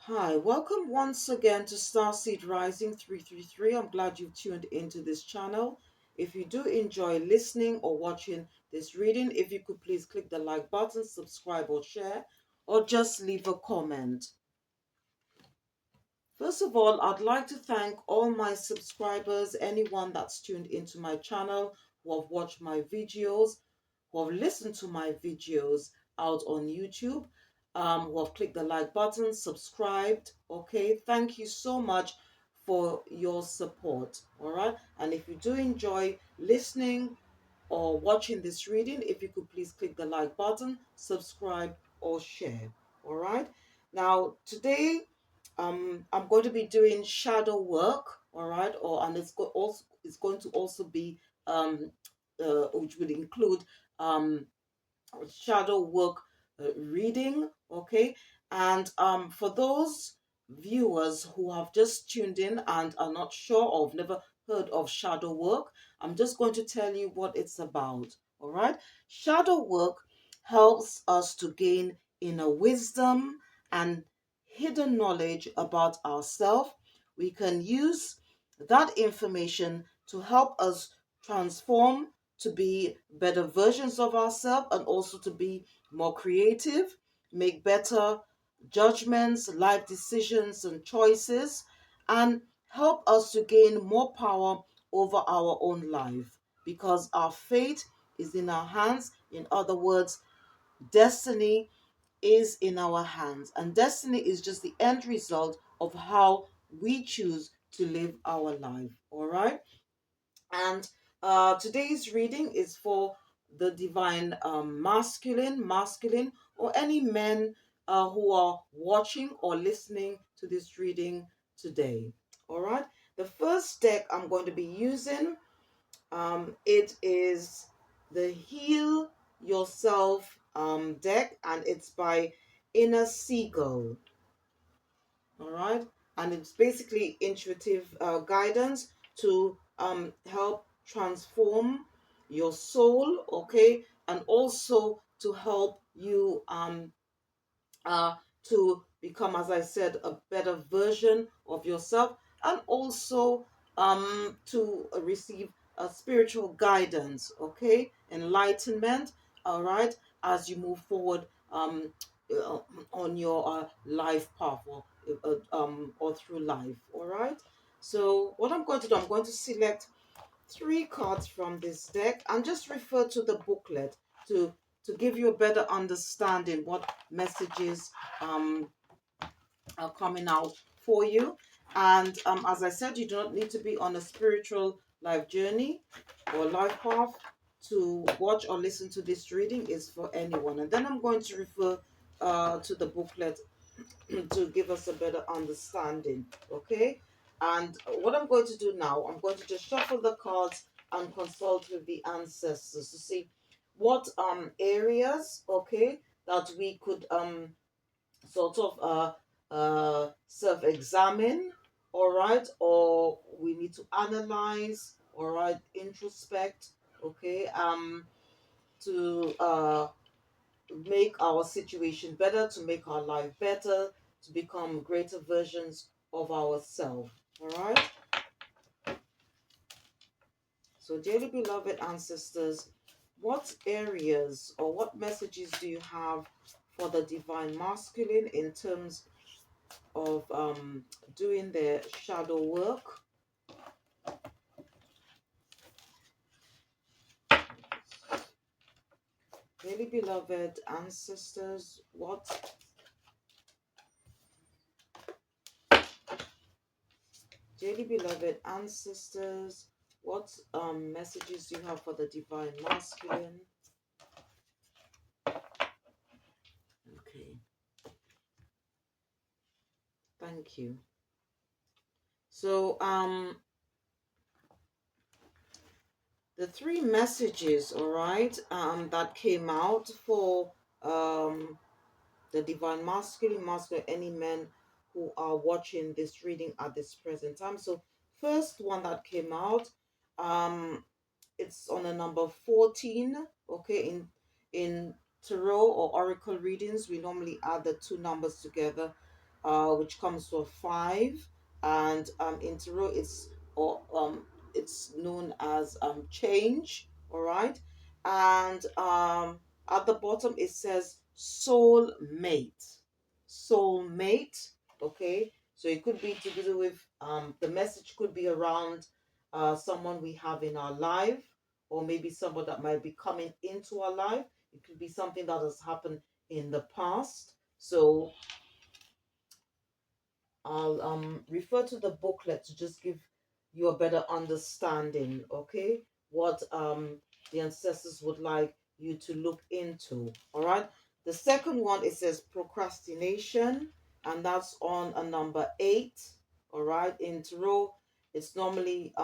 Hi, welcome once again to Starseed Rising 333. I'm glad you've tuned into this channel. If you do enjoy listening or watching this reading, if you could please click the like button, subscribe or share, or just leave a comment. First of all, I'd like to thank all my subscribers, anyone that's tuned into my channel, who have watched my videos, who have listened to my videos out on YouTube, who have clicked the like button, subscribed. Okay, thank you so much for your support. All right, and if you do enjoy listening or watching this reading, if you could please click the like button, subscribe, or share. All right, now today I'm going to be doing shadow work. All right, and it's going to also be which would include um shadow work reading. Okay, and for those viewers who have just tuned in and are not sure or have never heard of shadow work, I'm just going to tell you what it's about. All right, shadow work helps us to gain inner wisdom and hidden knowledge about ourselves. We can use that information to help us transform to be better versions of ourselves and also to be more creative, make better judgments, life decisions, and choices, and help us to gain more power over our own life because our fate is in our hands. In other words, destiny is in our hands, and destiny is just the end result of how we choose to live our life. All right. And today's reading is for the divine masculine, or any men who are watching or listening to this reading today. All right. The first deck I'm going to be using, it is the Heal Yourself deck, and it's by Inner Seagull. All right, and it's basically intuitive guidance to help transform your soul. Okay, and also to help you uh to become, as I said, a better version of yourself, and also to receive a spiritual guidance. Okay, enlightenment. All right, as you move forward uh, on your life path, or through life. All right, so what I'm going to do, I'm going to select three cards from this deck and just refer to the booklet to give you a better understanding what messages um are coming out for you. And as I said, you do not need to be on a spiritual life journey or life path to watch or listen to this reading. Is for anyone. And then I'm going to refer to the booklet to give us a better understanding. Okay, and what I'm going to do now, I'm going to just shuffle the cards and consult with the ancestors to see what areas, okay, that we could sort of self-examine, all right, or we need to analyze, all right, introspect, okay, to make our situation better, to make our life better, to become greater versions of ourselves. All right. So, dearly beloved ancestors, what areas or what messages do you have for the divine masculine in terms of doing their shadow work? Dearly beloved ancestors, what dearly beloved ancestors, what messages do you have for the divine masculine? Okay, thank you. So the three messages, all right, that came out for um the divine masculine, any men who are watching this reading at this present time. So first one that came out, um it's on a number 14. Okay, in tarot or oracle readings, we normally add the two numbers together. which comes to a 5, and in tarot it's known as change. All right, and at the bottom it says soul mate. Soul mate. Okay, so it could be to do with the message could be around someone we have in our life, or maybe someone that might be coming into our life. It could be something that has happened in the past. So I'll refer to the booklet to just give you a better understanding, okay? What the ancestors would like you to look into. All right. The second one, it says procrastination, and that's on a number 8. All right. In tarot, it's normally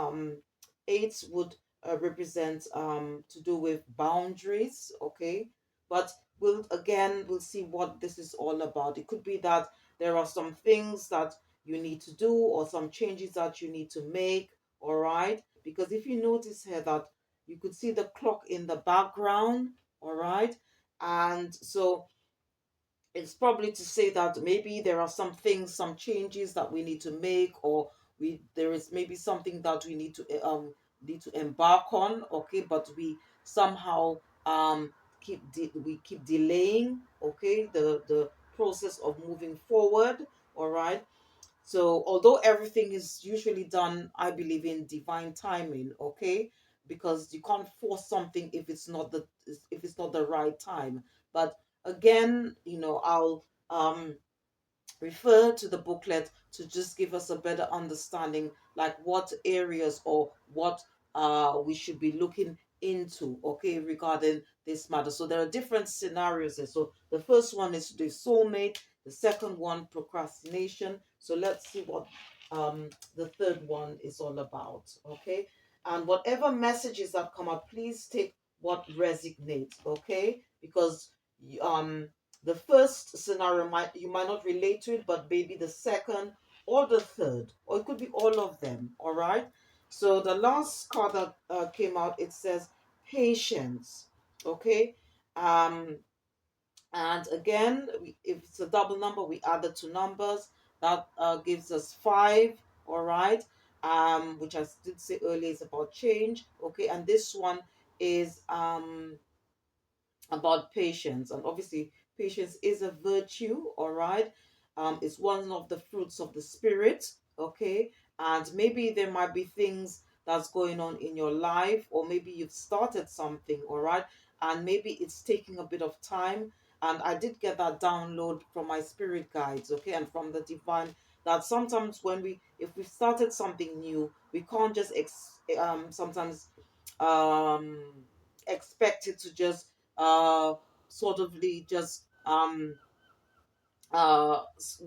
8 would represent to do with boundaries, okay? But we'll see what this is all about. It could be that there are some things that you need to do, or some changes that you need to make. All right, because if you notice here that you could see the clock in the background. All right, and so it's probably to say that maybe there are some things, some changes that we need to make, or there is maybe something that we need to embark on. Okay, but we somehow we keep delaying, okay, the process of moving forward. All right, so although everything is usually done, I believe in divine timing, okay? Because you can't force something if it's not the right time. But again, I'll refer to the booklet to just give us a better understanding, like what areas or what we should be looking into, okay, regarding this matter. So there are different scenarios there. So the first one is the soulmate, the second one procrastination. So let's see what the third one is all about, okay? And whatever messages that come up, please take what resonates, okay? Because um the first scenario you might not relate to it, but maybe the second or the third, or it could be all of them. All right. So the last card that came out, it says patience. Okay. Um, and again, if it's a double number, we add the two numbers. That gives us 5. All right. Which I did say earlier is about change. Okay. And this one is about patience. And obviously, patience is a virtue. All right, it's one of the fruits of the spirit. Okay, and maybe there might be things that's going on in your life, or maybe you've started something. All right, and maybe it's taking a bit of time. And I did get that download from my spirit guides, okay, and from the divine, that sometimes if we started something new, we can't just sometimes um expect it to just sort of just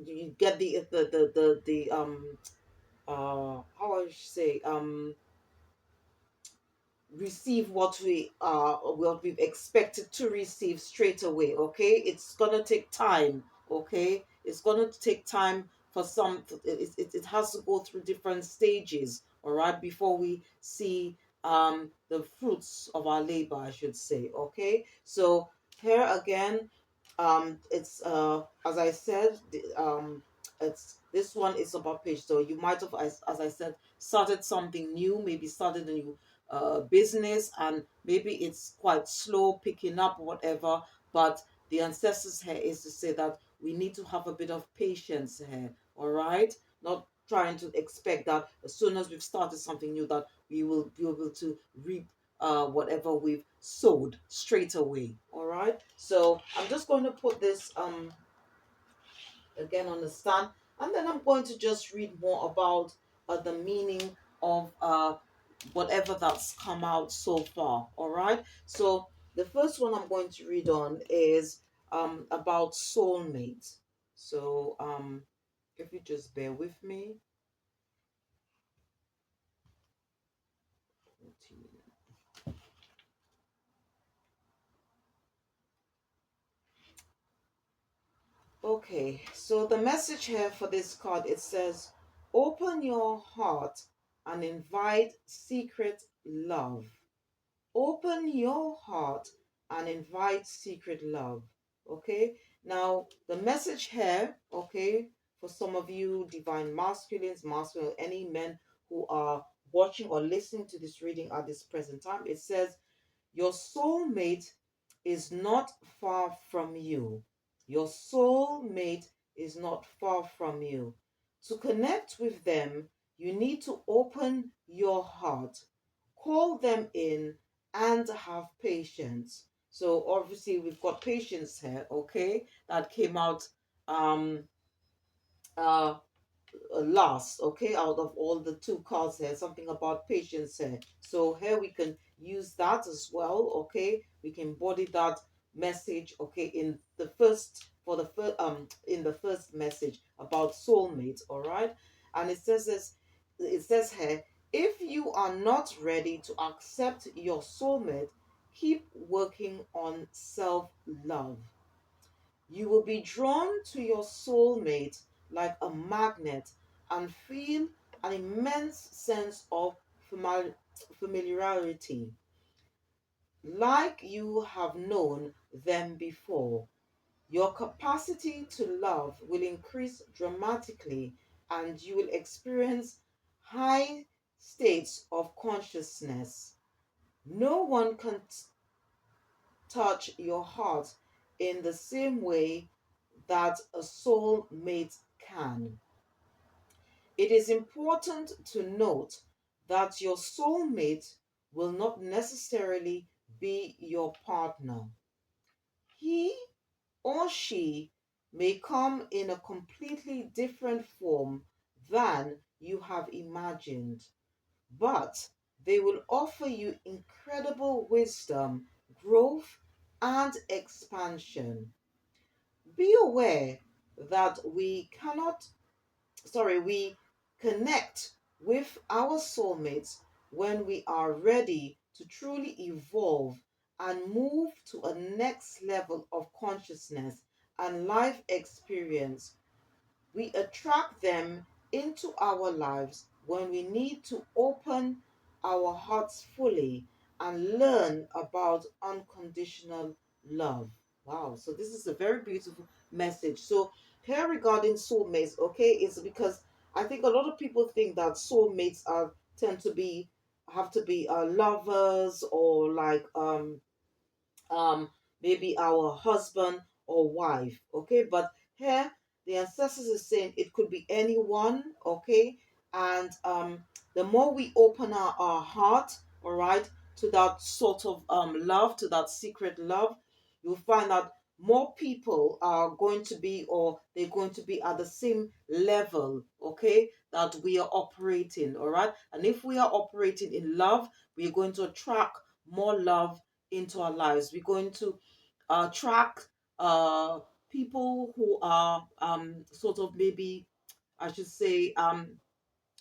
you get how I should say receive what we've expected to receive straight away. Okay, it's gonna take time. Okay, it's gonna take time for it has to go through different stages. All right, before we see the fruits of our labor, I should say. Okay, so here again, it's as I said, it's this one is about page. So you might have, as I said, started something new, maybe started a new business, and maybe it's quite slow picking up, whatever. But the ancestors here is to say that we need to have a bit of patience here. All right, not trying to expect that as soon as we've started something new that we will be able to reap whatever we've sowed straight away. All right, so I'm just going to put this again on the stand, and then I'm going to just read more about the meaning of whatever that's come out so far. All right, so the first one I'm going to read on is about soulmate. So if you just bear with me. Okay, so the message here for this card, it says, open your heart and invite secret love. Open your heart and invite secret love. Okay, now the message here, okay, for some of you, divine masculines, masculine, any men who are watching or listening to this reading at this present time, it says, your soulmate is not far from you. Your soulmate is not far from you. To connect with them, you need to open your heart, call them in, and have patience. So obviously we've got patience here, okay? That came out um uh last, okay, out of all the two cards here, something about patience here. So here we can use that as well, okay? We can embody that message, okay, in the first, for the first, in the first message about soulmates, all right? And it says this, it says here, if you are not ready to accept your soulmate, keep working on self-love. You will be drawn to your soulmate like a magnet and feel an immense sense of familiarity, like you have known them before. Your capacity to love will increase dramatically, and you will experience high states of consciousness. No one can touch your heart in the same way that a soulmate can. It is important to note that your soulmate will not necessarily be your partner. He or she may come in a completely different form than you have imagined, but they will offer you incredible wisdom, growth, and expansion. Be aware that we connect with our soulmates when we are ready to truly evolve and move to a next level of consciousness and life experience. We attract them into our lives when we need to open our hearts fully and learn about unconditional love. Wow, so this is a very beautiful message. So, here regarding soulmates, okay, is because I think a lot of people think that soulmates are tend to be have to be lovers or like um maybe our husband or wife, okay, but here the ancestors is saying it could be anyone, okay, and the more we open our heart, all right, to that sort of love, to that secret love, you'll find that more people are going to be, or they're going to be at the same level, okay, that we are operating, all right. And if we are operating in love, we're going to attract more love into our lives. We're going to track uh, people who are sort of, maybe I should say,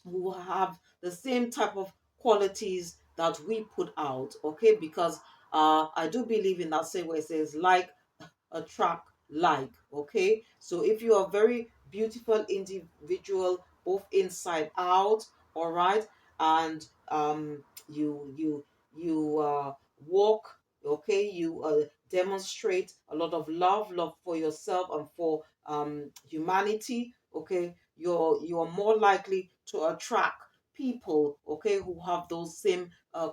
who have the same type of qualities that we put out, okay? Because I do believe in that same way it says, like attract like, okay? So if you are a very beautiful individual, both inside out, all right, and you walk, okay, you demonstrate a lot of love for yourself and for humanity, okay, you're more likely to attract people, okay, who have those same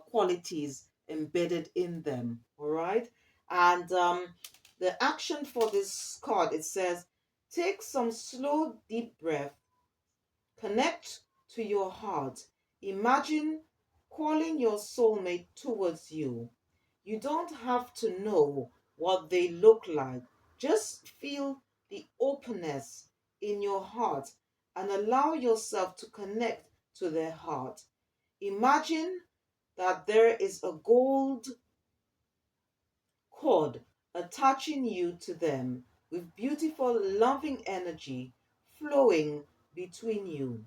qualities embedded in them, all right. And the action for this card, it says, take some slow, deep breath, connect to your heart. Imagine calling your soulmate towards you. You don't have to know what they look like. Just feel the openness in your heart and allow yourself to connect to their heart. Imagine that there is a gold cord attaching you to them with beautiful, loving energy flowing between you.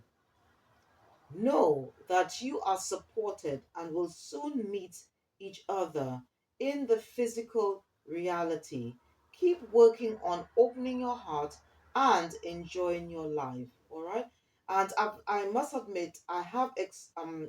Know that you are supported and will soon meet each other in the physical reality. Keep working on opening your heart and enjoying your life. All right. And I must admit, I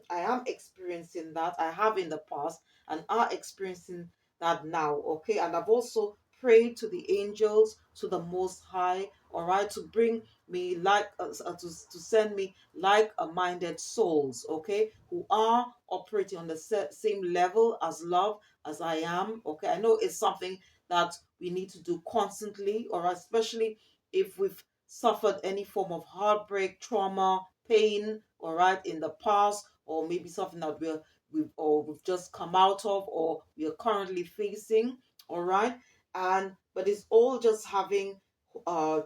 am experiencing that. I have in the past and are experiencing that now. Okay. And I've also pray to the angels, to the Most High, all right, to bring me to send me like-minded souls, okay, who are operating on the same level as love as I am, okay. I know it's something that we need to do constantly, or especially if we've suffered any form of heartbreak, trauma, pain, all right, in the past, or maybe something that we've just come out of, or we are currently facing, all right. And but it's all just having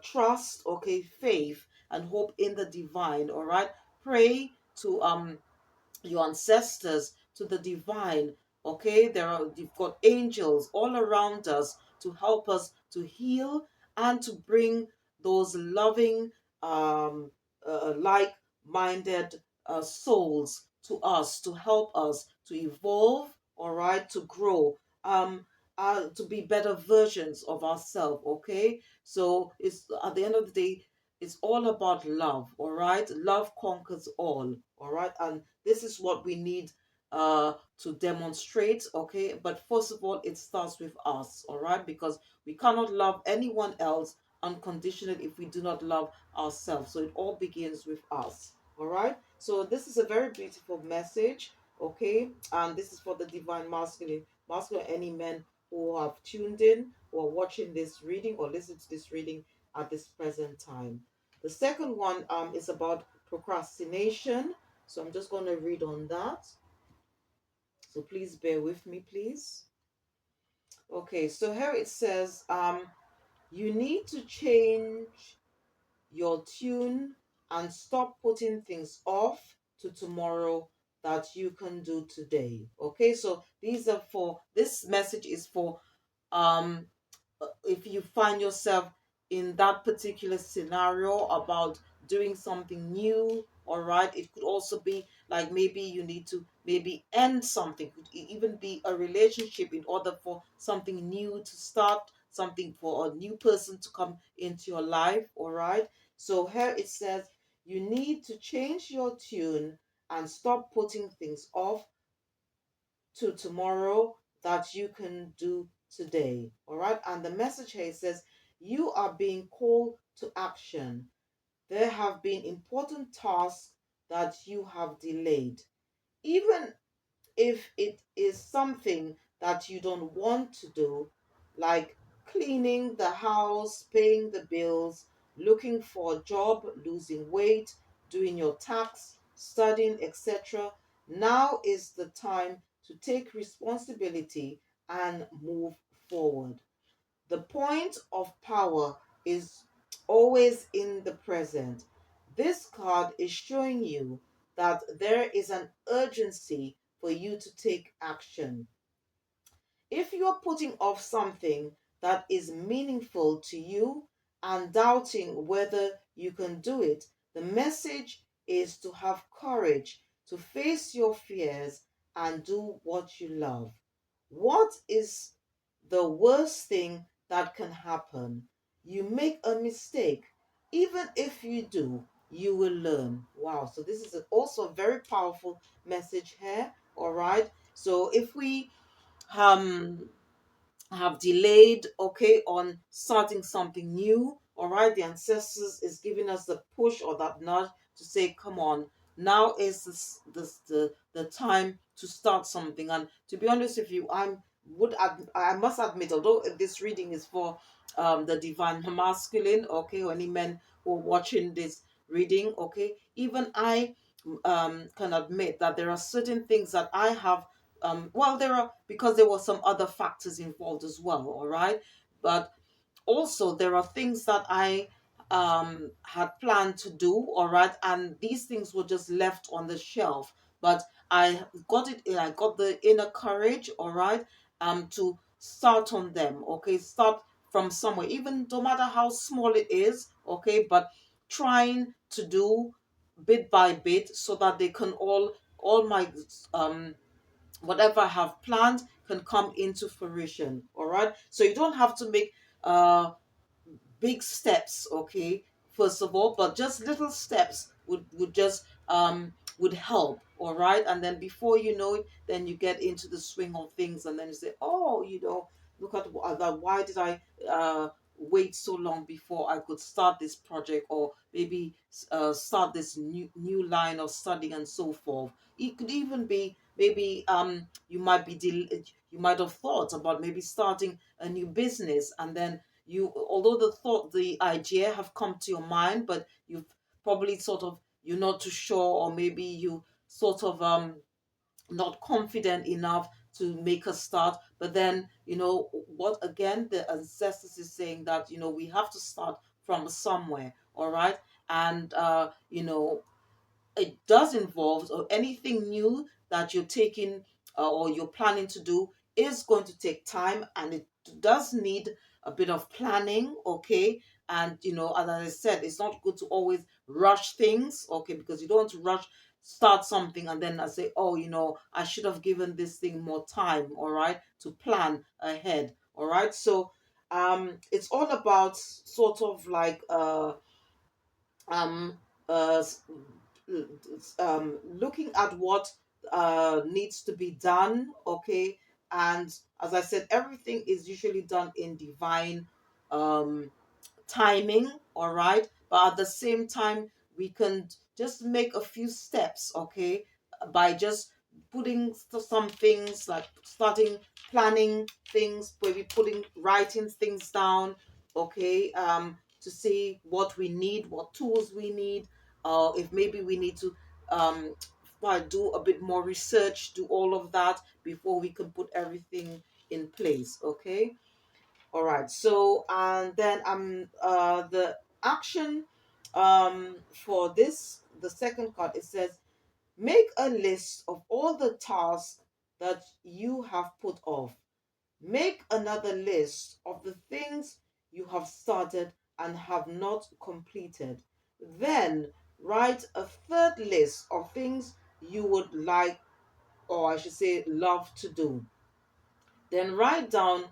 trust, okay, faith and hope in the divine, all right. Pray to your ancestors, to the divine, okay. You've got angels all around us to help us to heal and to bring those loving like-minded souls to us, to help us to evolve, all right, to grow, to be better versions of ourselves, okay. So it's at the end of the day, it's all about love, all right. Love conquers all right. And this is what we need to demonstrate, okay. But first of all, it starts with us, all right, because we cannot love anyone else unconditionally if we do not love ourselves. So it all begins with us, all right. So this is a very beautiful message, okay. And this is for the divine masculine, any men who have tuned in, who are watching this reading or listening to this reading at this present time. The second one is about procrastination. So I'm just going to read on that. So please bear with me, please. Okay, so here it says, you need to change your tune and stop putting things off to tomorrow that you can do today. Okay, so this message is for um if you find yourself in that particular scenario about doing something new, all right. It could also be like maybe you need to maybe end something. It could even be a relationship in order for something new to start, something for a new person to come into your life, all right. So here it says you need to change your tune and stop putting things off to tomorrow that you can do today. All right. And the message here says, you are being called to action. There have been important tasks that you have delayed. Even if it is something that you don't want to do, like cleaning the house, paying the bills, looking for a job, losing weight, doing your tax, studying, etc. Now is the time to take responsibility and move forward. The point of power is always in the present. This card is showing you that there is an urgency for you to take action. If you're putting off something that is meaningful to you and doubting whether you can do it, the message is to have courage to face your fears and do what you love. What is the worst thing that can happen? You make a mistake. Even if you do, you will learn. Wow. So this is also a very powerful message here. All right. So if we um have delayed, okay, on starting something new, all right, the ancestors is giving us the push or that nudge to say, come on, now is the time to start something. And to be honest with you, I must admit, although this reading is for the divine masculine, okay, or any men who are watching this reading, okay, even I can admit that there are certain things that I have well, there are, because there were some other factors involved as well, all right. But also there are things that I had planned to do, all right, and these things were just left on the shelf. But I got the inner courage, all right, to start on them, okay, start from somewhere, even no matter how small it is, okay, but trying to do bit by bit so that they can all my whatever I have planned can come into fruition. All right. So you don't have to make big steps, okay, first of all, but just little steps would just would help. All right. And then before you know it, then you get into the swing of things, and then you say, oh, look at that. Why did I wait so long before I could start this project, or maybe start this new line of study and so forth. It could even be maybe you might have thought about maybe starting a new business, and then you, although the idea have come to your mind, but you've probably sort of, you're not too sure, or maybe you sort of not confident enough to make a start. But then, what again, the ancestors is saying that, we have to start from somewhere. All right. And it does involve, or anything new that you're taking, or you're planning to do, is going to take time, and it does need a bit of planning. Okay. And as I said, it's not good to always rush things. Okay, because you don't want to rush, start something, and then I say, oh, I should have given this thing more time. All right, to plan ahead. All right. So it's all about sort of like um uh looking at what needs to be done. Okay. And as I said, everything is usually done in divine um timing. All right. But at the same time, we can just make a few steps. Okay, by just putting some things, like starting planning things, maybe writing things down. Okay. To see what we need, what tools we need, if maybe we need to um do a bit more research, do all of that before we can put everything in place. Okay. All right. So, and then the action for this, the second card, it says, make a list of all the tasks that you have put off. Make another list of the things you have started and have not completed. Then write a third list of things you would like, or I should say love to do. Then write down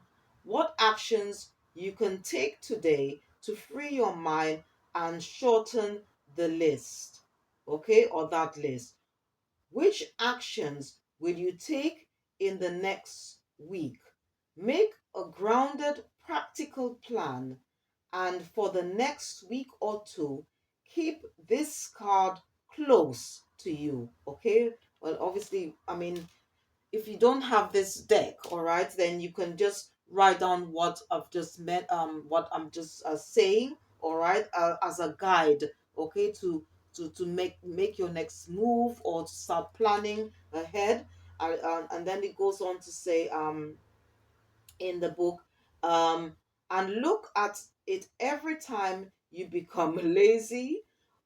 what actions you can take today to free your mind and shorten the list. Okay, or that list. Which actions will you take in the next week? Make a grounded, practical plan. And for the next week or two, keep this card close to you. Okay? Well, obviously, I mean, if you don't have this deck, all right, then you can just write down what I've just meant, what I'm just saying, all right, as a guide. Okay, to make your next move, or to start planning ahead. And then it goes on to say, in the book, um and look at it every time you become lazy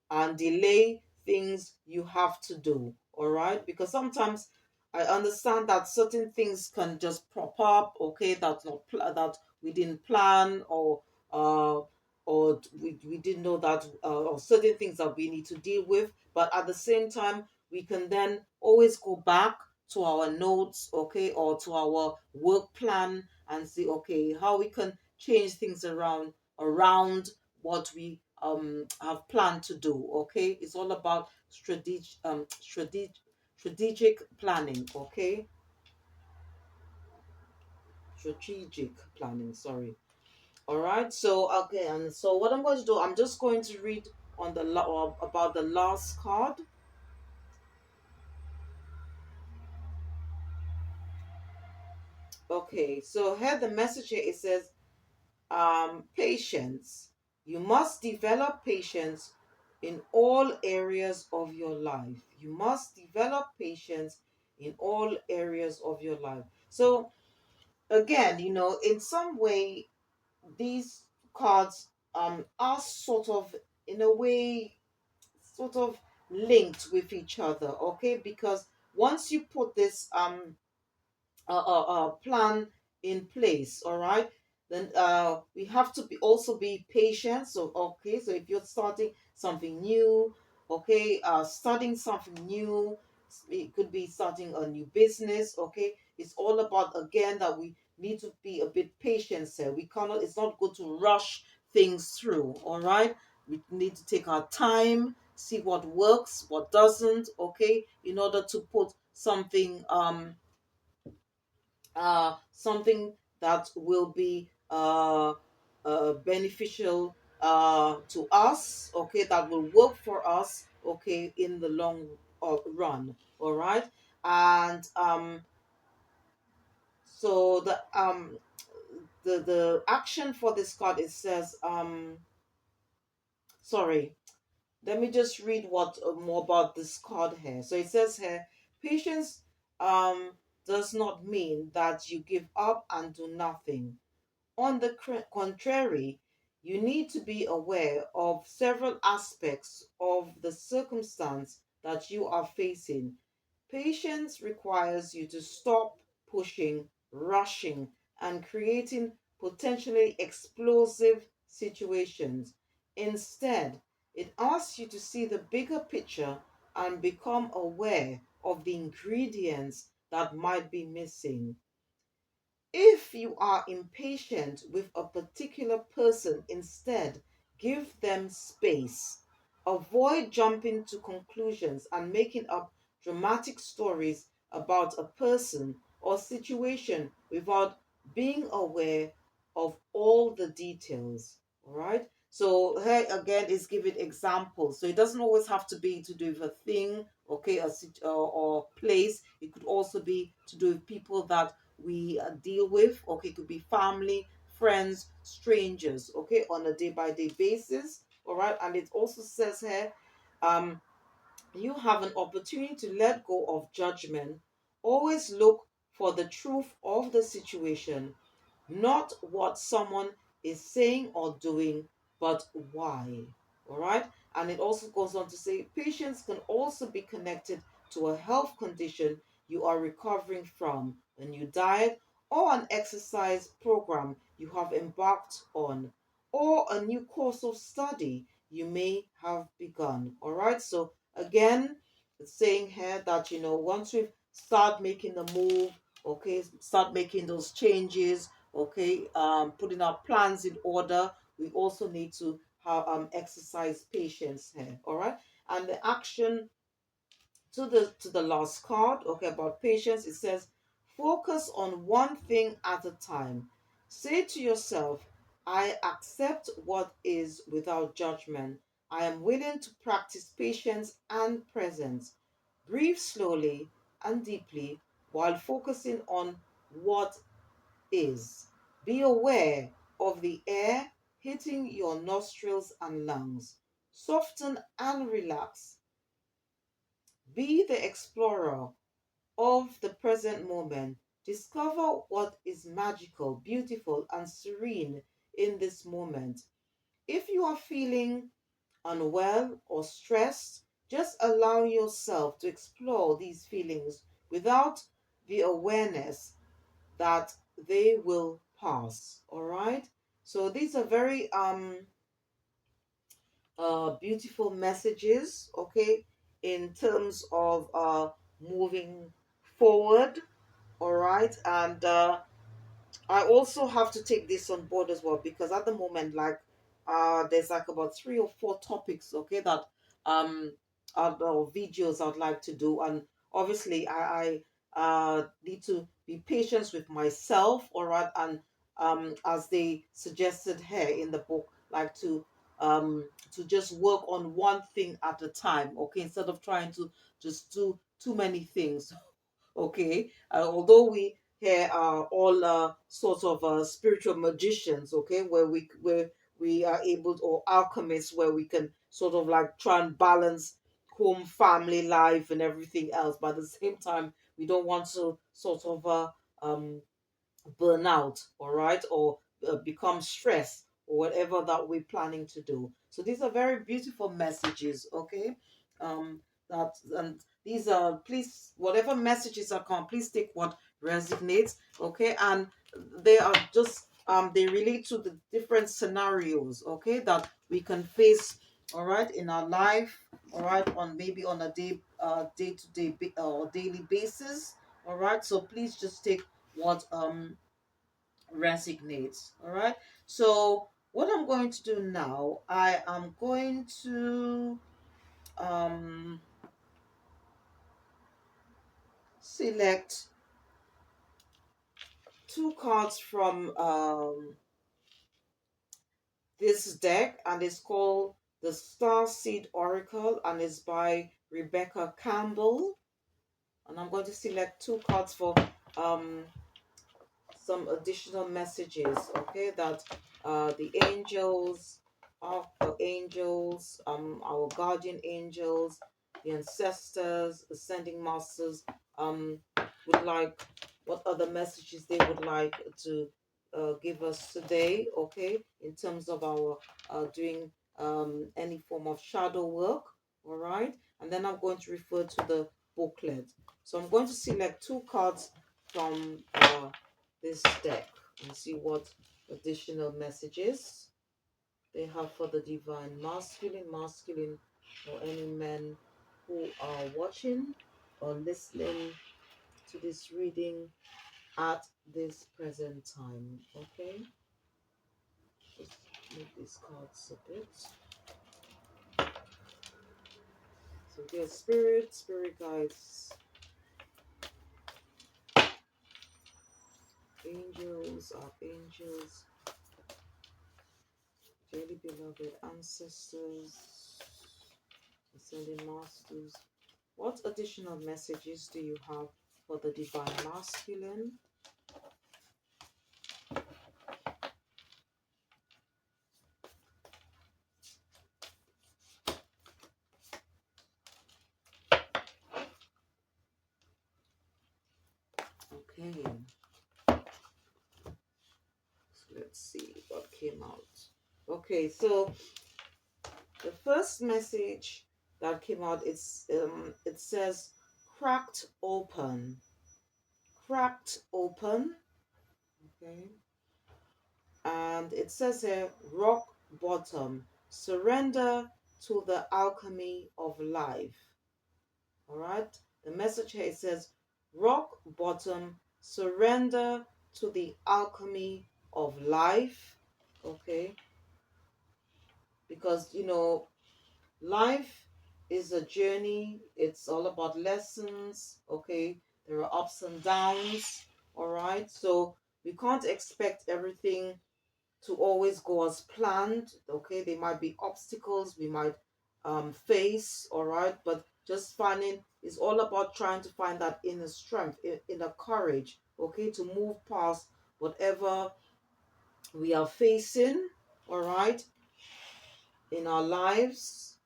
and delay things you have to do. All right, because sometimes I understand that certain things can just prop up. Okay, that's not that we didn't plan, uh or we didn't know that, or certain things that we need to deal with. But at the same time, we can then always go back to our notes, okay, or to our work plan, and see, okay, how we can change things around what we have planned to do. Okay, it's all about strategic planning. Okay, strategic planning, sorry. All right. So, okay, and so what I'm going to do, I'm just going to read on about the last card. Okay, so here the message here, it says, patience. You must develop patience in all areas of your life. You must develop patience in all areas of your life. So again, in some way, these cards are sort of, in a way, sort of linked with each other. Okay, because once you put this plan in place, all right, then we have to also be patient. So okay, so if you're starting something new, okay, starting something new, it could be starting a new business. Okay, it's all about, again, that we need to be a bit patient. So we cannot, it's not good to rush things through. All right, we need to take our time, see what works, what doesn't. Okay, in order to put something something that will be beneficial to us, okay, that will work for us, okay, in the long run. All right. And so the action for this card, it says sorry, let me just read what more about this card here. So it says here, patience does not mean that you give up and do nothing. On the contrary, you need to be aware of several aspects of the circumstance that you are facing. Patience requires you to stop pushing, rushing, and creating potentially explosive situations. Instead, it asks you to see the bigger picture and become aware of the ingredients that might be missing. If you are impatient with a particular person, instead, give them space. Avoid jumping to conclusions and making up dramatic stories about a person or situation without being aware of all the details. All right. So here again is giving examples. So it doesn't always have to be to do with a thing, okay, or place. It could also be to do with people that we deal with. Okay, it could be family, friends, strangers, okay, on a day by day basis. All right. And it also says here, um you have an opportunity to let go of judgment. Always look for the truth of the situation, not what someone is saying or doing, but why. All right. And it also goes on to say patience can also be connected to a health condition you are recovering from, a new diet, or an exercise program you have embarked on, or a new course of study you may have begun. All right. So, again, it's saying here that, once we start making the move, okay, start making those changes, okay, putting our plans in order, we also need to have exercise patience here. All right. And the action to the last card, okay, about patience, it says focus on one thing at a time. Say to yourself, I accept what is without judgment. I am willing to practice patience and presence. Breathe slowly and deeply while focusing on what is. Be aware of the air hitting your nostrils and lungs. Soften and relax. Be the explorer of the present moment. Discover what is magical, beautiful, and serene in this moment. If you are feeling unwell or stressed, just allow yourself to explore these feelings without the awareness that they will pass. All right. So these are very beautiful messages, okay, in terms of moving forward. All right. And I also have to take this on board as well, because at the moment, like, there's like about 3 or 4 topics, okay, that or videos I'd like to do, and obviously I need to be patient with myself, all right, and as they suggested here in the book, like to just work on one thing at a time, okay, instead of trying to just do too many things. Okay, although we here are all sorts of spiritual magicians, okay, where we are able to, or alchemists, where we can sort of like try and balance home, family life, and everything else, but at the same time we don't want to sort of um burn out, all right, or become stressed, or whatever that we're planning to do. So these are very beautiful messages, okay? That and these are, please, whatever messages are come, please take what resonates, okay? And they are just they relate to the different scenarios, okay, that we can face, all right, in our life, all right, on maybe on a day to day or daily basis, all right. So please just take what resonates. All right. So what I'm going to do now, I am going to um select two cards from this deck, and it's called the Star Seed Oracle, and it's by Rebecca Campbell. And I'm going to select two cards for um some additional messages, okay, that the angels, our angels, our guardian angels, the ancestors, ascending masters, would like, what other messages they would like to give us today, okay, in terms of our doing any form of shadow work, all right. And then I'm going to refer to the booklet. So I'm going to select two cards from this deck and see what additional messages they have for the divine masculine, or any men who are watching or listening to this reading at this present time. Okay, just move these cards a bit. So dear spirit guides, angels, archangels, dearly beloved ancestors, ascending masters, what additional messages do you have for the divine masculine? Okay, so let's see what came out. Okay, so the first message that came out, it says cracked open. Cracked open. Okay. And it says here rock bottom. Surrender to the alchemy of life. All right. The message here, it says rock bottom, surrender to the alchemy of life. Okay. Because life is a journey. It's all about lessons. Okay. There are ups and downs. All right. So we can't expect everything to always go as planned. Okay, there might be obstacles we might face, all right, but just finding is all about trying to find that inner strength, inner courage, okay, to move past whatever we are facing, all right, in our lives,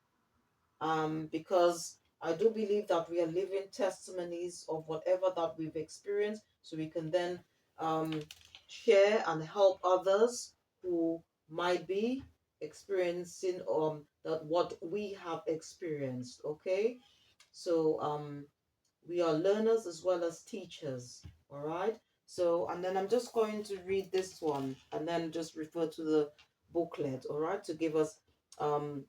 because I do believe that we are living testimonies of whatever that we've experienced, so we can then um, share and help others who might be experiencing that what we have experienced. Okay, so we are learners as well as teachers. All right. So, and then I'm just going to read this one and then just refer to the booklet. All right, to give us um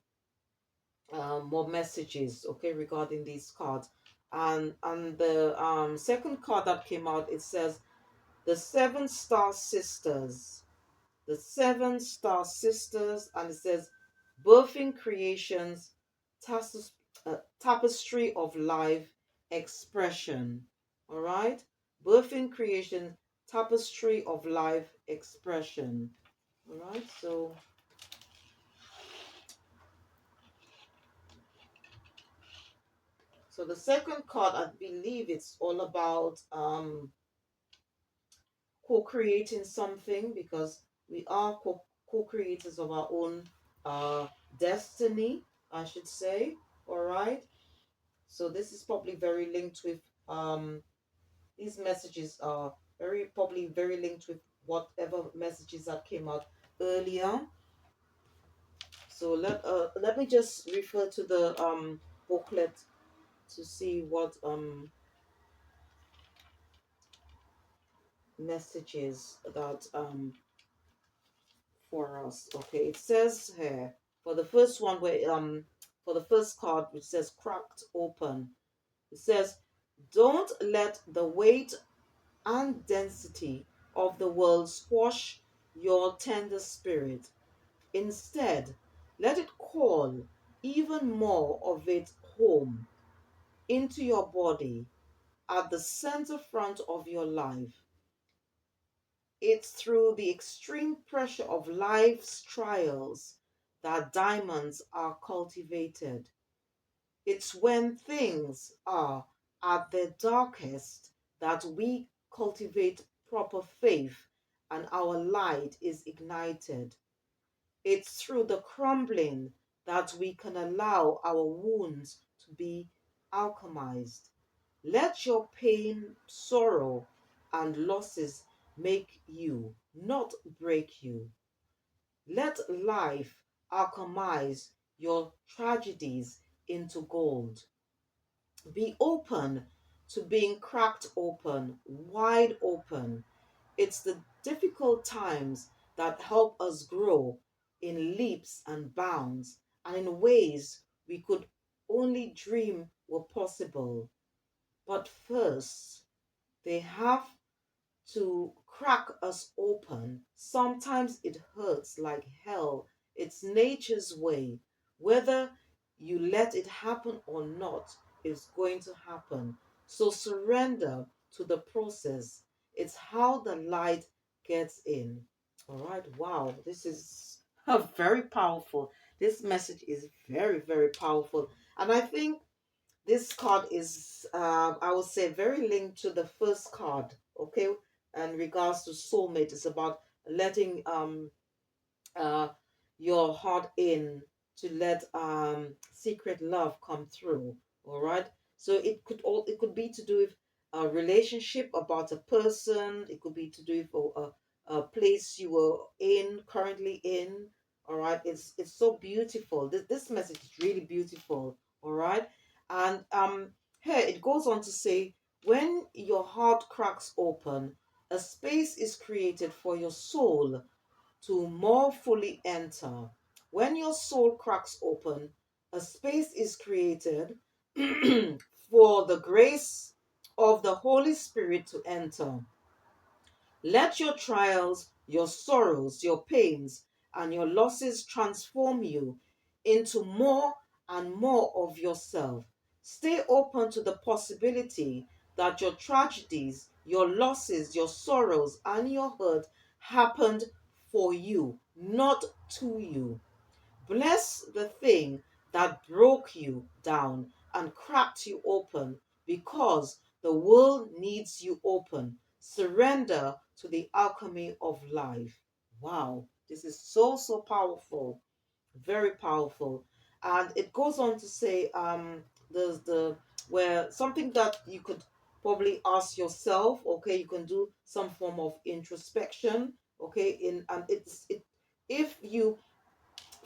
more messages, okay, regarding these cards. And the second card that came out, it says the seven star sisters, the seven star sisters, and it says birthing creations, tapestry of life expression. All right, birthing creation, tapestry of life expression. All right, so the second card, I believe it's all about co-creating something, because we are co-creators of our own uh, destiny, I should say. All right. So this is probably very linked with these messages are very probably very linked with whatever messages that came out earlier. So let me just refer to the booklet to see what messages that for us. Okay, it says here for the first one, where for the first card, which says cracked open, it says don't let the weight and density of the world squash your tender spirit. Instead, let it call even more of it home into your body, at the center front of your life. It's through the extreme pressure of life's trials that diamonds are cultivated. It's when things are at their darkest that we cultivate proper faith and our light is ignited. It's through the crumbling that we can allow our wounds to be alchemized. Let your pain, sorrow, and losses make you, not break you. Let life alchemize your tragedies into gold. Be open to being cracked open, wide open. It's the difficult times that help us grow in leaps and bounds and in ways we could only dream were possible. But first, they have to crack us open. Sometimes it hurts like hell. It's nature's way. Whether you let it happen or not, it's going to happen. So surrender to the process. It's how the light gets in. All right. Wow. This is very powerful. This message is very, very powerful. And I think this card is, I would say, very linked to the first card. Okay, in regards to soulmate, it's about letting uh your heart in to let secret love come through. All right, so it could be to do with a relationship, about a person. It could be to do with a place you were in, currently in. All right, it's so beautiful. This message is really beautiful. All right, and here it goes on to say, when your heart cracks open, a space is created for your soul to more fully enter. When your soul cracks open, a space is created for the grace of the Holy Spirit to enter. Let your trials, your sorrows, your pains, and your losses transform you into more and more of yourself. Stay open to the possibility that your tragedies, your losses, your sorrows, and your hurt happened for you, not to you. Bless the thing that broke you down and cracked you open, because the world needs you open. Surrender to the alchemy of life. Wow, this is so, so powerful. Very powerful. And it goes on to say, there's the where something that you could probably ask yourself. Okay, you can do some form of introspection. Okay, in and it if you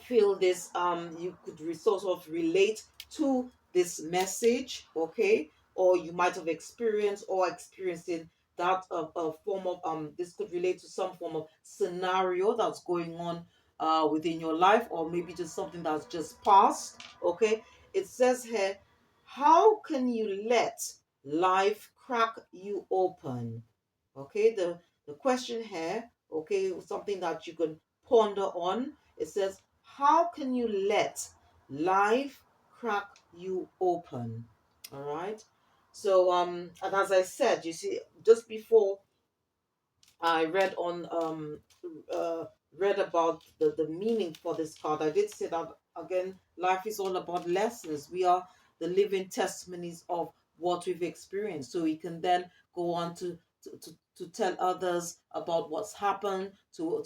feel this, you could sort of relate to this message. Okay, or you might have experienced or experiencing that form of, this could relate to some form of scenario that's going on within your life, or maybe just something that's just passed. Okay, it says here, how can you let life crack you open? Okay, the question here, okay, something that you can ponder on. It says, how can you let life crack you open? All right. So and as I said, you see, just before I uh read about the meaning for this card, I did say that again, life is all about lessons. We are the living testimonies of what we've experienced. So we can then go on to tell others about what's happened, to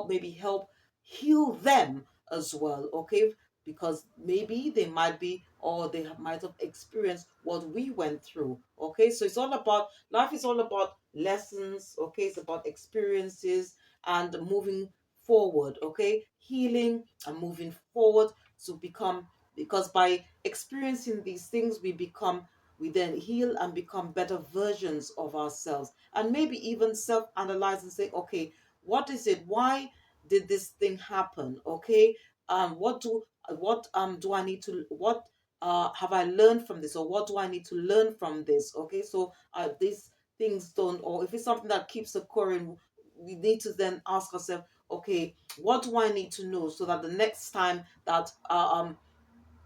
maybe help heal them as well. Okay, because maybe they might be, or they might have experienced what we went through. Okay, so it's all about, life is all about lessons. Okay, it's about experiences and moving forward. Okay, healing and moving forward to become, because by experiencing these things we then heal and become better versions of ourselves, and maybe even self-analyze and say, okay, what is it? Why did this thing happen? Okay, what do I need to, what have I learned from this, or what do I need to learn from this? Okay, so these things don't, or if it's something that keeps occurring, we need to then ask ourselves, okay, what do I need to know so that the next time that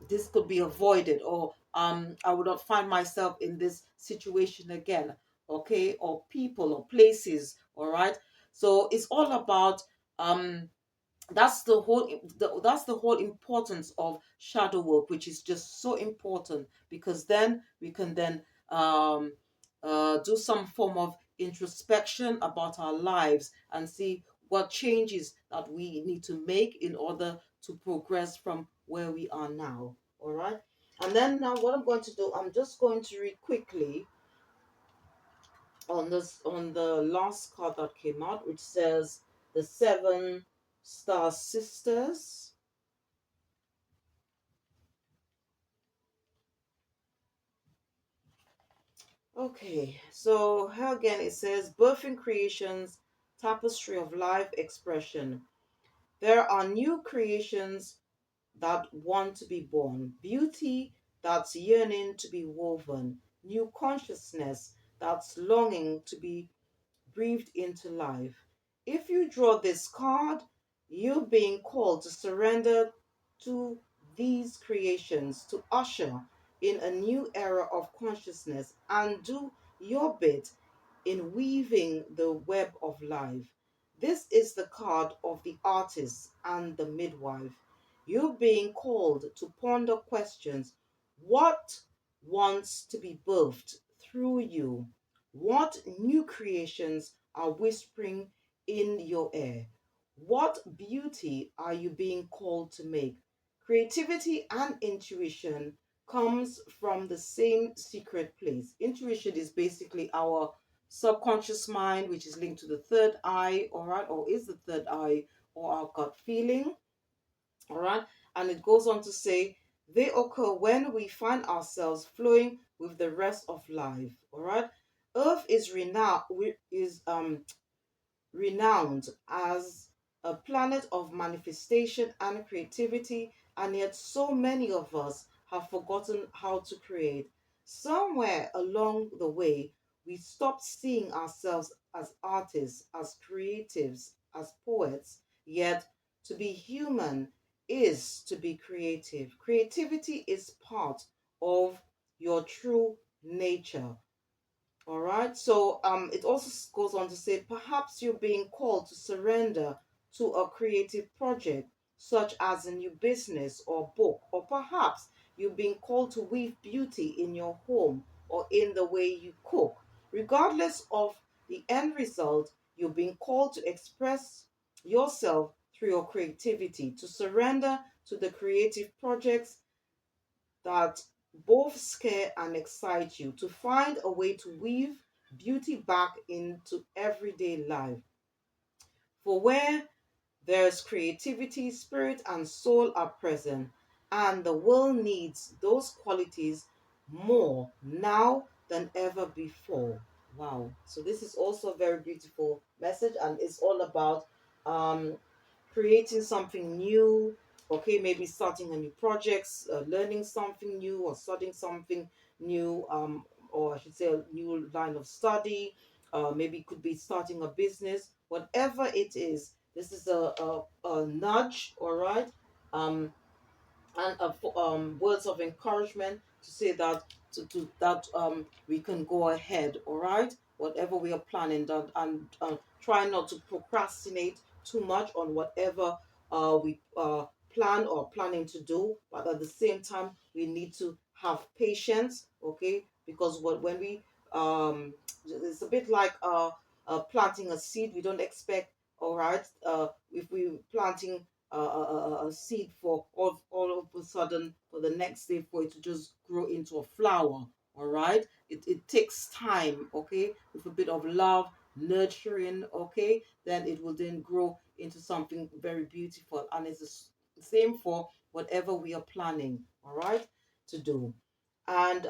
this could be avoided, or I would not find myself in this situation again. okay, or people or places. All right. So it's all about um that's the whole importance of shadow work, which is just so important, because then we can then um do some form of introspection about our lives and see what changes that we need to make in order to progress from where we are now. All right. And then now what I'm going to do, I'm just going to read quickly on the last card that came out, which says the seven star sisters. Okay, so here again it says birthing creations, tapestry of life expression. There are new creations that want to be born, beauty that's yearning to be woven, new consciousness that's longing to be breathed into life. If you draw this card, you're being called to surrender to these creations, to usher in a new era of consciousness and do your bit in weaving the web of life. This is the card of the artist and the midwife. You're being called to ponder questions. What wants to be birthed through you? What new creations are whispering in your ear? What beauty are you being called to make? Creativity and intuition comes from the same secret place. Intuition is basically our subconscious mind, which is linked to the third eye, all right, or is the third eye, or our gut feeling, all right. And it goes on to say they occur when we find ourselves flowing with the rest of life, all right. Earth is renowned as a planet of manifestation and creativity, and yet so many of us have forgotten how to create. Somewhere along the way, we stopped seeing ourselves as artists, as creatives, as poets, yet to be human is to be creative. Creativity is part of your true nature. All right. So it also goes on to say perhaps you're being called to surrender to a creative project, such as a new business or book, or perhaps you're being called to weave beauty in your home or in the way you cook. Regardless of the end result, you're being called to express yourself through your creativity, to surrender to the creative projects that both scare and excite you, to find a way to weave beauty back into everyday life. For where there's creativity, spirit and soul are present, and the world needs those qualities more now than ever before. Wow. So this is also a very beautiful message, and it's all about um creating something new, okay, maybe starting a new project, learning something new or studying something new, or I should say a new line of study, maybe it could be starting a business, whatever it is. This is a nudge, all right, um, and words of encouragement to say that that we can go ahead, all right, whatever we are planning, that and try not to procrastinate too much on whatever we plan or planning to do, but at the same time we need to have patience, okay, because when we it's a bit like planting a seed. We don't expect, all right, if we planting a seed for all of a sudden for the next day for it to just grow into a flower. All right, it takes time, okay, with a bit of love, nurturing, okay, then it will then grow into something very beautiful. And it's the same for whatever we are planning, all right, to do. And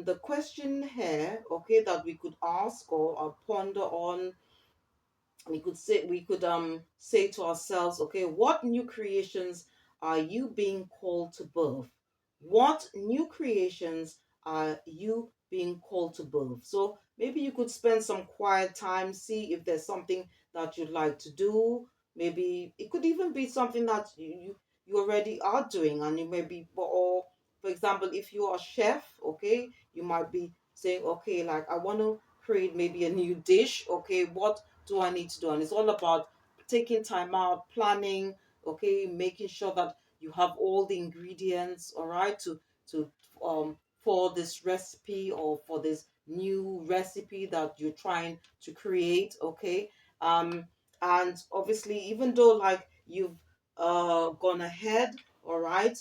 the question here, okay, that we could ask or ponder on, we could say to ourselves, okay, what new creations are you being called to birth? What new creations are you being called to birth? So maybe you could spend some quiet time, see if there's something that you'd like to do. Maybe it could even be something that you already are doing, and you may be, or for example, if you're a chef, okay, you might be saying, okay, like I want to create maybe a new dish. Okay, what do I need to do? And it's all about taking time out, planning, okay, making sure that you have all the ingredients, all right, to for this recipe or for this new recipe that you're trying to create, okay. And obviously, even though like you've gone ahead, all right,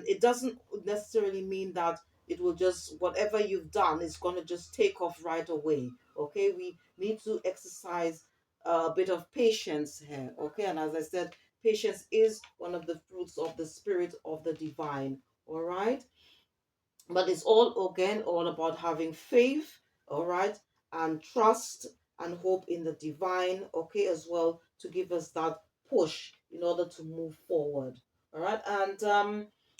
it doesn't necessarily mean that it will just, whatever you've done is going to just take off right away, okay. We need to exercise a bit of patience here, okay. And as I said, patience is one of the fruits of the spirit of the divine, all right. But it's all, again, all about having faith, all right, and trust and hope in the divine, okay, as well, to give us that push in order to move forward, all right. And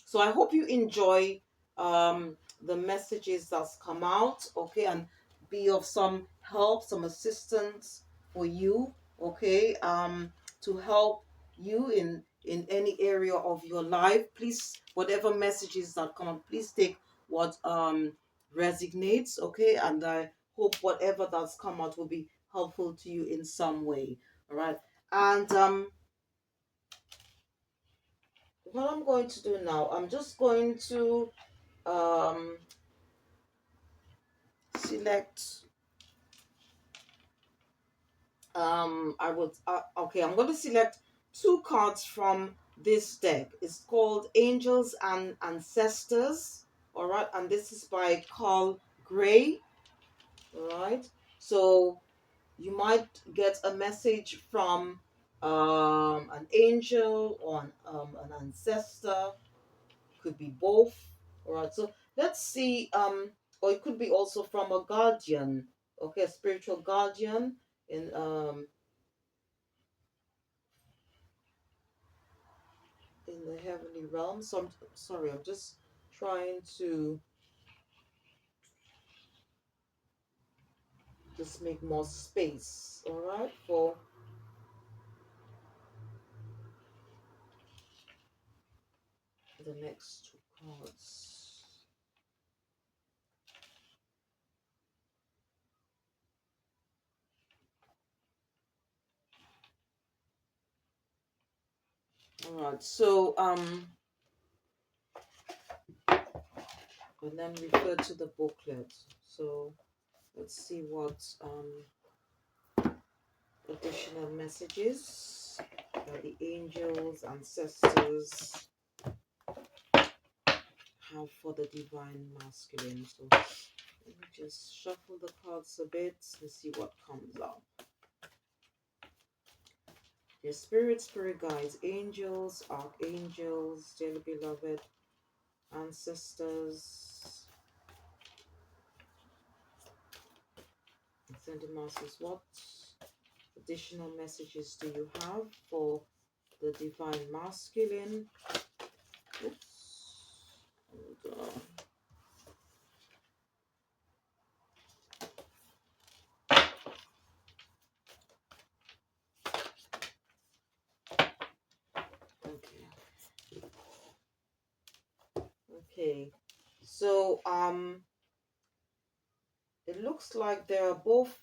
so I hope you enjoy the messages that's come out, okay, and be of some help, some assistance for you, okay, to help you in any area of your life. Please, whatever messages that come up, please take what resonates, okay. And I hope whatever that's come out will be helpful to you in some way, all right. And what I'm going to do now, I'm just going to um select I would okay, I'm going to select two cards from this deck. It's called Angels and Ancestors, all right, and this is by Carl Gray, all right. So you might get a message from an angel or an ancestor. Could be both. All right. So let's see. Or it could be also from a guardian. Okay, a spiritual guardian in the heavenly realm. So I'm sorry. I'm just trying to just make more space. All right, for the next two cards. All right. So and then refer to the booklet. So let's see what additional messages that the angels, ancestors have for the divine masculine. So let me just shuffle the cards a bit and see what comes up. Your spirit guides, angels, archangels, dearly beloved, ancestors, ascended masters. What additional messages do you have for the divine masculine? Oops. Hold on. Okay. Okay. So it looks like there are both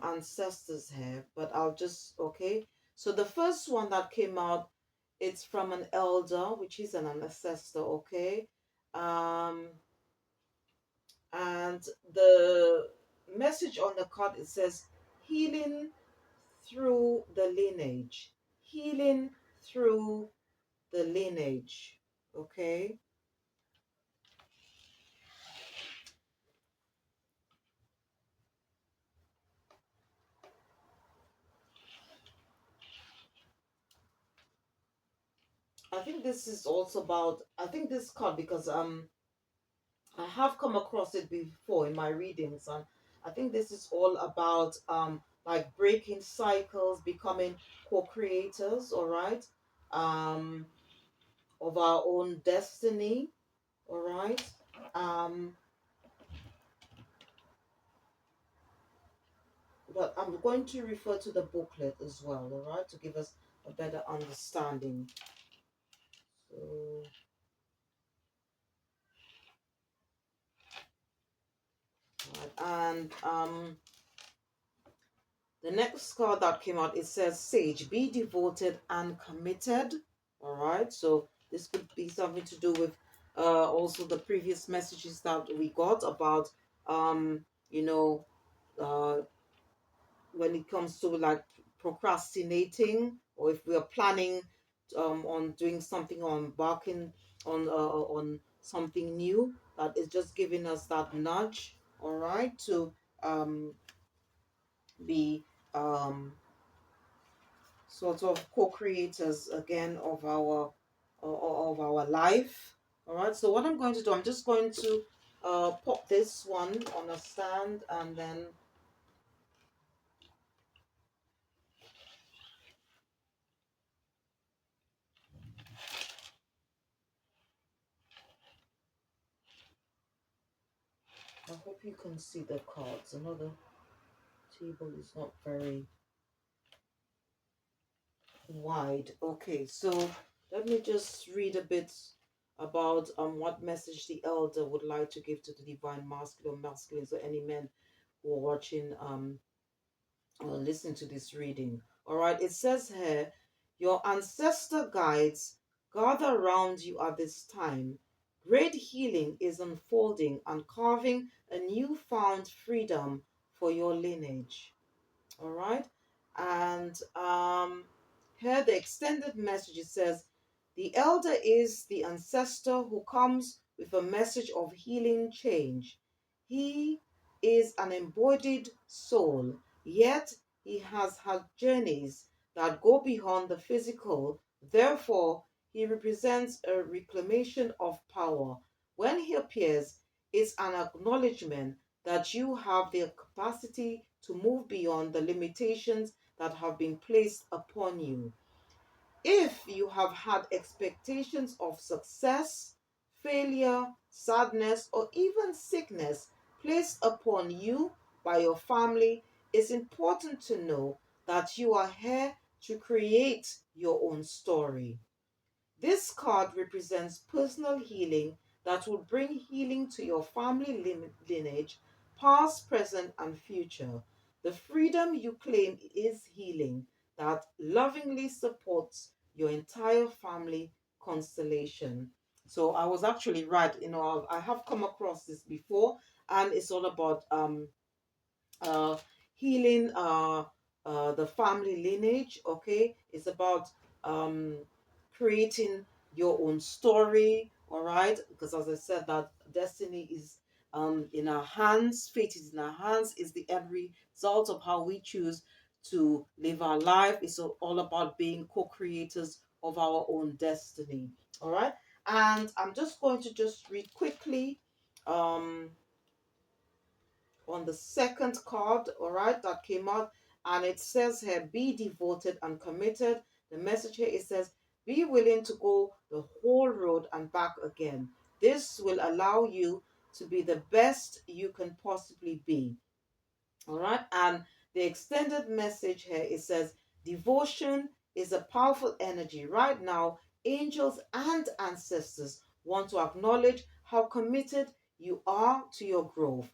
ancestors here, but I'll just, okay. So the first one that came out, it's from an elder, which is an ancestor, okay. Um and the message on the card, it says healing through the lineage. Healing through the lineage, okay. I think this is also about, I think this card, because I have come across it before in my readings, and I think this is all about like breaking cycles, becoming co-creators, all right, um of our own destiny, all right. Um but I'm going to refer to the booklet as well, all right, to give us a better understanding. So And the next card that came out, it says Sage, be devoted and committed. All right, so this could be something to do with also the previous messages that we got about you know uh when it comes to like procrastinating, or if we are planning on doing something or embarking on something new, that is just giving us that nudge, all right, to um be um sort of co-creators again of our life. All right, so what I'm going to do, I'm just going to pop this one on a stand, and then I hope you can see the cards. Another table is not very wide. Okay, so let me just read a bit about what message the elder would like to give to the divine masculine, masculines, or any men who are watching or listen to this reading. All right, it says here, your ancestor guides gather around you at this time. Great healing is unfolding and carving a newfound freedom for your lineage. All right, and here the extended message, it says, the elder is the ancestor who comes with a message of healing change. He is an embodied soul, yet he has had journeys that go beyond the physical. Therefore, he represents a reclamation of power. When he appears, it's an acknowledgement that you have the capacity to move beyond the limitations that have been placed upon you. If you have had expectations of success, failure, sadness, or even sickness placed upon you by your family, it's important to know that you are here to create your own story. This card represents personal healing that will bring healing to your family lineage, past, present, and future. The freedom you claim is healing that lovingly supports your entire family constellation. So I was actually right. I have come across this before, and it's all about uh, healing the family lineage. Okay, it's about um, creating your own story. All right, because as I said, that destiny is in our hands, fate is in our hands, is the end result of how we choose to live our life. It's all about being co-creators of our own destiny. All right, and I'm just going to just read quickly um on the second card, all right, that came out, and it says here, be devoted and committed. The message here, it says, be willing to go the whole road and back again. This will allow you to be the best you can possibly be. All right, and the extended message here, it says, devotion is a powerful energy. Right now, angels and ancestors want to acknowledge how committed you are to your growth.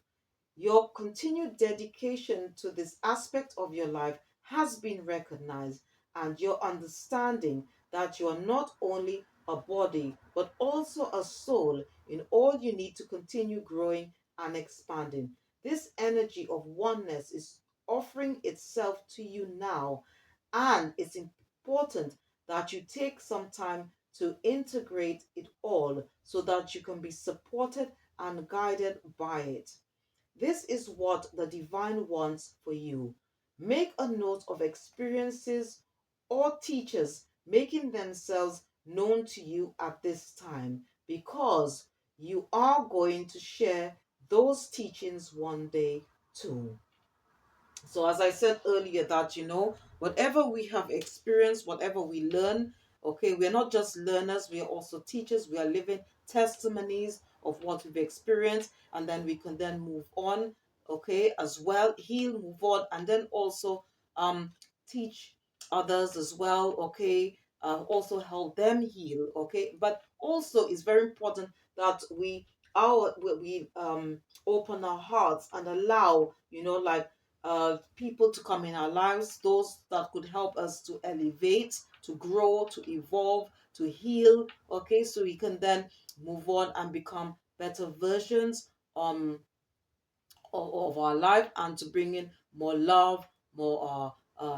Your continued dedication to this aspect of your life has been recognized, and your understanding that you are not only a body but also a soul in all you need to continue growing and expanding. This energy of oneness is offering itself to you now, and it's important that you take some time to integrate it all so that you can be supported and guided by it. This is what the divine wants for you. Make a note of experiences or teachers making themselves known to you at this time, because you are going to share those teachings one day too. So, as I said earlier, that whatever we have experienced, whatever we learn, okay, we're not just learners, we are also teachers. We are living testimonies of what we've experienced, and then we can then move on, okay, as well, heal, move on, and then also teach others as well, okay, also help them heal, okay. But also, it's very important that we we open our hearts and allow, like people to come in our lives, those that could help us to elevate, to grow, to evolve, to heal. Okay, so we can then move on and become better versions of our life, and to bring in more love, more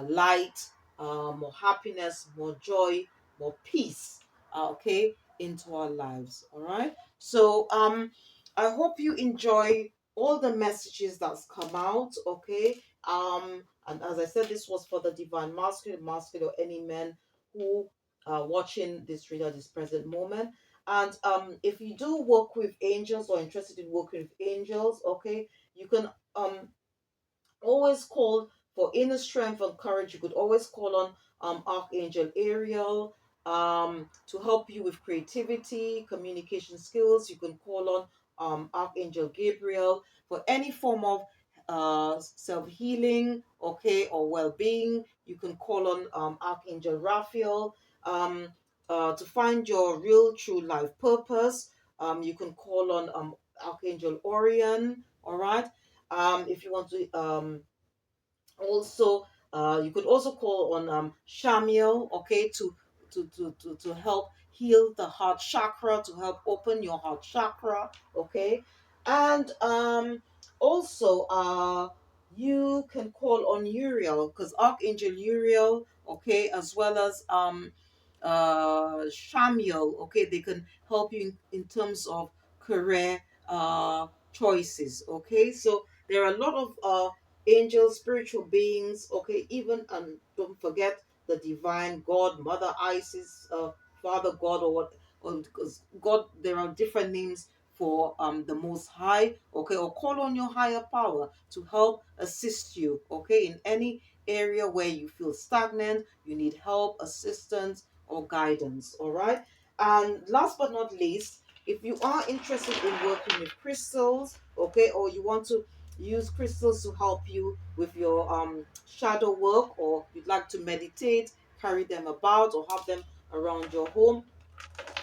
light, more happiness, more joy, more peace, okay, into our lives. All right. So I hope you enjoy all the messages that's come out. Okay. And as I said, this was for the divine masculine, or any men who are watching this read at this present moment. And if you do work with angels or interested in working with angels, okay, you can always call for inner strength and courage. You could always call on Archangel Ariel to help you with creativity, communication skills. You can call on Archangel Gabriel for any form of self healing, okay, or well being. You can call on Archangel Raphael to find your real, true life purpose. You can call on Archangel Orion, all right. If you want to also, you could also call on Shamiel, okay, to help heal the heart chakra, to help open your heart chakra, okay. And also, you can call on Uriel, because Archangel Uriel, okay, as well as Shamiel, okay, they can help you in terms of career choices, okay. So there are a lot of angels, spiritual beings, okay, even, and don't forget the divine God, Mother Isis, Father God, or what, or because God, there are different names for the Most High, okay, or call on your higher power to help assist you, okay, in any area where you feel stagnant, you need help, assistance, or guidance, all right. And last but not least, if you are interested in working with crystals, okay, or you want to use crystals to help you with your shadow work, or you'd like to meditate, carry them about, or have them around your home,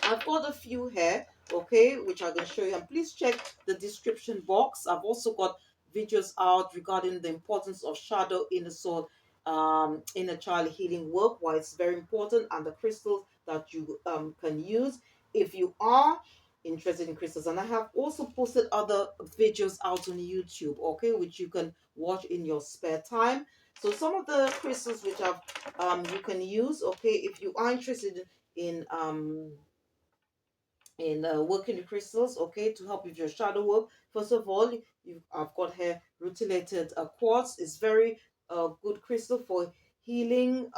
I've got a few here, okay, which I can show you. And please check the description box. I've also got videos out regarding the importance of shadow, inner soul, inner child healing work, why it's very important, and the crystals that you can use if you are interested in crystals. And I have also posted other videos out on YouTube, okay, which you can watch in your spare time. So some of the crystals which I've you can use, okay, if you are interested in working the crystals, okay, to help with your shadow work. First of all, I've got here Rutillated quartz. Is very good crystal for healing,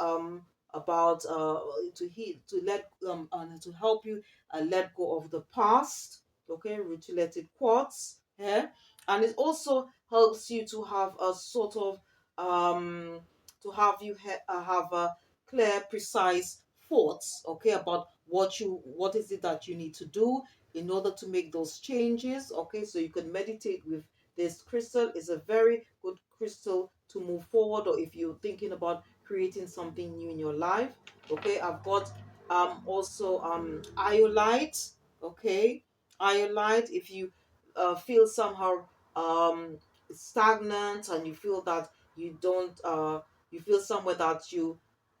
about to heal, to let and to help you let go of the past, okay. Rutillated quartz here. And it also helps you to have a sort of to have you have a clear, precise thoughts, okay, about what is it that you need to do in order to make those changes, okay. So you can meditate with this crystal. Is a very good crystal to move forward, or if you're thinking about creating something new in your life, okay. I've got also Iolite, okay. Iolite, if you feel somehow um stagnant, and you feel that you don't you feel somewhere that you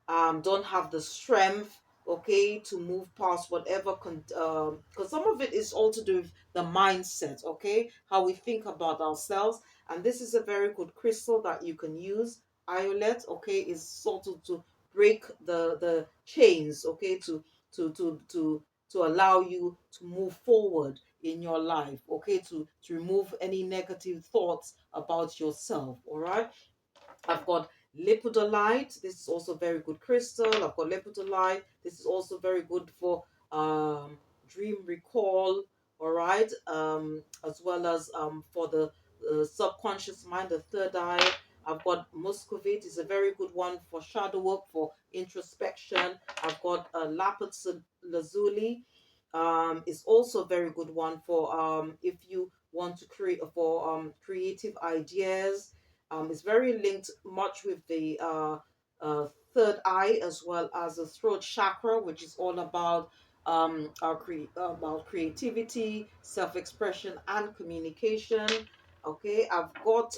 don't have the strength, okay, to move past whatever because some of it is all to do with the mindset, okay, how we think about ourselves. And this is a very good crystal that you can use. Iolet, okay, is sort of to break the chains, okay, to allow you to move forward in your life, okay, to remove any negative thoughts about yourself, all right. I've got Lepidolite. This is also very good crystal. I've got Lepidolite. This is also very good for dream recall. All right. As well as for the subconscious mind, the third eye. I've got Muscovite. It's a very good one for shadow work, for introspection. I've got Lapis Lazuli. Is also a very good one for if you want to create for creative ideas. It's very linked much with the third eye, as well as the throat chakra, which is all about about creativity, self-expression, and communication. Okay, I've got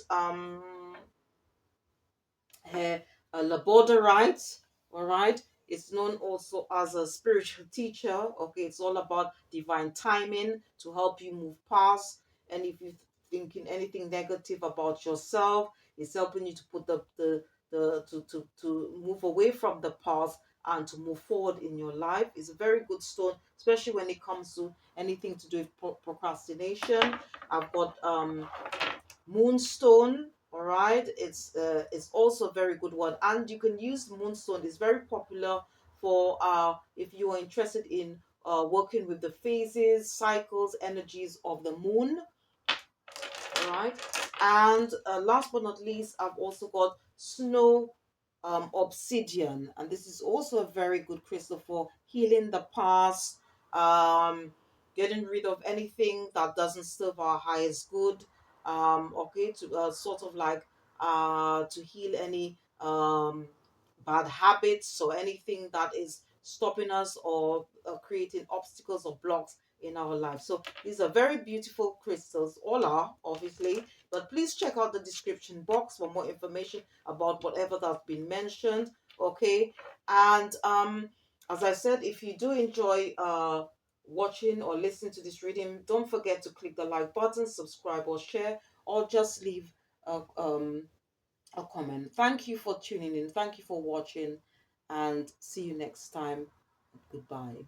her Labradorite. All right, it's known also as a spiritual teacher. Okay, it's all about divine timing to help you move past. And if you're thinking anything negative about yourself, it's helping you to put to move away from the past and to move forward in your life. It's a very good stone, especially when it comes to anything to do with procrastination. I've got Moonstone. All right, it's also a very good one, and you can use Moonstone. It's very popular for if you are interested in working with the phases, cycles, energies of the moon. All right, and last but not least, I've also got Snow Obsidian, and this is also a very good crystal for healing the past, um, getting rid of anything that doesn't serve our highest good. Okay, to sort of like to heal any bad habits or anything that is stopping us or creating obstacles or blocks in our life. So these are very beautiful crystals, all are obviously, but please check out the description box for more information about whatever that's been mentioned. Okay, and as I said, if you do enjoy watching or listening to this reading, don't forget to click the like button, subscribe or share, or just leave a comment. Thank you for tuning in, thank you for watching, and see you next time. Goodbye.